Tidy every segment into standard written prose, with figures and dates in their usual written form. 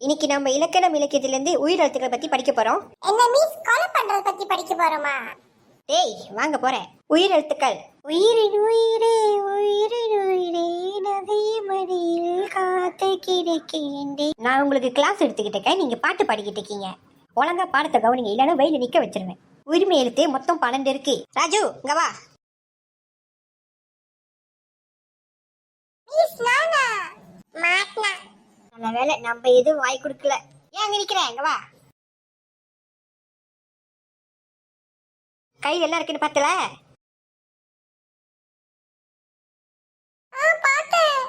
இன்னைக்கு நம்ம இலக்கணம் இலக்கியத்திலிருந்து உயிரெழுத்துக்களை பத்தி படிக்க போறோம். என்ன மீஸ் கொலை பண்றத பத்தி படிக்க போறோமா? டேய் வாங்க போறேன். உயிரெழுத்துக்கள். உயிரின் உயிரே உயிரின் உயிரே நகை மடியில் காத்து கிடக்கின்றே. நான் உங்களுக்கு கிளாஸ் எடுத்துக்கிட்டு இருக்கேன், நீங்க பாட்டு பாடிக்கிட்டு இருக்கீங்க. ஒழுங்கா பாடத்தை கவனிங்க, இல்லைன்னா வெயில நிக்க வச்சிருவேன். உரிமை எழுத்து மொத்தம் 12 இருக்கு. ராஜு இங்க வா. மீஸ் நானா மாட்னா. நல்ல வேலை நம்ம எதுவும் வாய் கொடுக்கல. ஏன் அங்க நிக்கிறேன், இங்க வா. கையில் என்ன இருக்குன்னு பார்த்தல? பார்த்தேன்.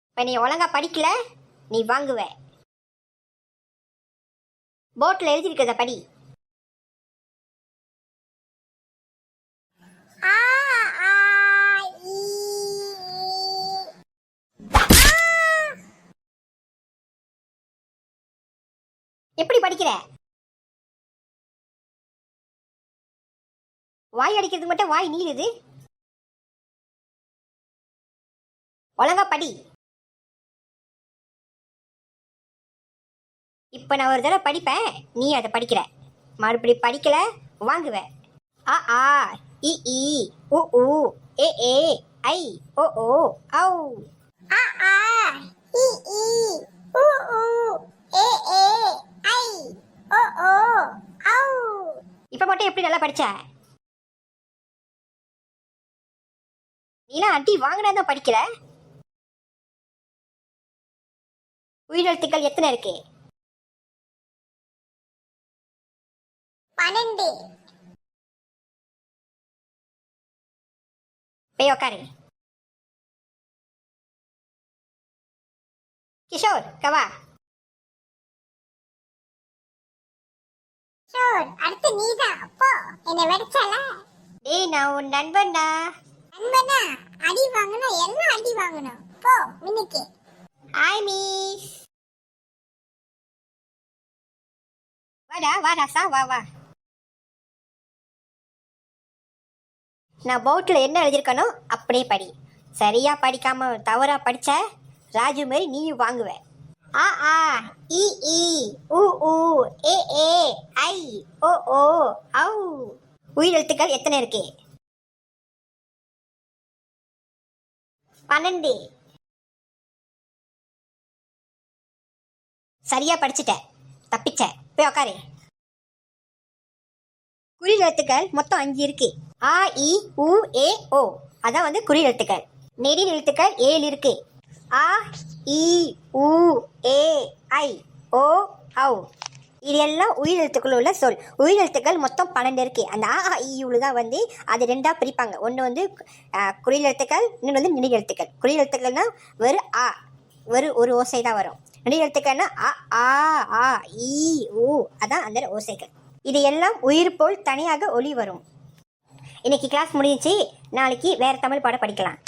இப்ப நீ ஒழுங்கா படிக்கல, நீ வாங்குவ. போட்ல எழுதிருக்கிறத படி. ஆ ஆ ஈ எப்படி படிக்கிற? வாய் அடிக்கிறது மட்டும் வாய் நீளுது. ஒழுங்கா படி. இப்ப நான் ஒரு தடவை படிப்பேன், நீ அதை படிக்கிற. மறுபடி படிக்கல, வாங்குவ. ஆ ஆ இ ஈ உ ஊ ஏ ஏ ஐ ஓ ஓ ஔ. ஆ ஆ ஈ ஈ உ ஊ ஏ ஏ ஐ ஓ ஓ ஔ. இப்ப மட்டும் எப்படி நல்லா படிச்ச? நீலாம் அடி வாங்கினாதான் படிக்கிற. உயிரெழுத்துக்கள் எத்தனை இருக்கு? 12. போய் உக்காரு. கிஷோர் கவா. ஷோர் அடுத்து நீதான். போ, என்ன வெடிச்சால? டேய் நான் உன் நண்பன்டா. நண்பனா அடி வாங்கணும், எல்லாம் அடி வாங்கணும். போ மின்னுக்கு. Hi miss. வாடா வாடா சா வா வா. நான் போர்டில் என்ன எழுதியிருக்கனோ அப்படியே படி. சரியா படிக்காம தவறா படிச்ச ராஜு மாதிரி நீயும் வாங்குவ. ஆ ஆ இ ஈ உ ஊ ஏ ஏ ஐ ஓ ஓ ஔ. உயிரெழுத்துக்கள் எத்தனை இருக்கு? 12. சரியா படிச்சுட்ட, தப்பிச்ச. போய் உக்காரு. குறில் எழுத்துக்கள் மொத்தம் 5 இருக்கு. ஆ இ உ ஏ ஓ அதான் வந்து குறில் எழுத்துக்கள். நெடில் எழுத்துக்கள் 7 இருக்கு. ஆ இ உ ஏ ஐ ஓ ஔ. இது எல்லாம் உயிரெழுத்துக்கள் உள்ள சொல். உயிரெழுத்துக்கள் மொத்தம் 12 இருக்கு. அந்த ஆ இ உ தான் வந்து அது ரெண்டா பிரிப்பாங்க. ஒன்று வந்து குறில் எழுத்துக்கள், இன்னொன்று வந்து நெடில் எழுத்துக்கள். குறில் எழுத்துக்கள்னா வெறும் ஆ, வெறும் ஒரு ஓசை தான் வரும். நெடில் எழுத்துக்கள்னா ஆ ஆ ஆ இ உ அதான் அந்த ஓசைகள். இது எல்லாம் உயிர் போல் தனியாக ஒலி வரும். இன்னைக்கு கிளாஸ் முடிஞ்சிச்சு, நாளைக்கு வேற தமிழ் பாடம் படிக்கலாம்.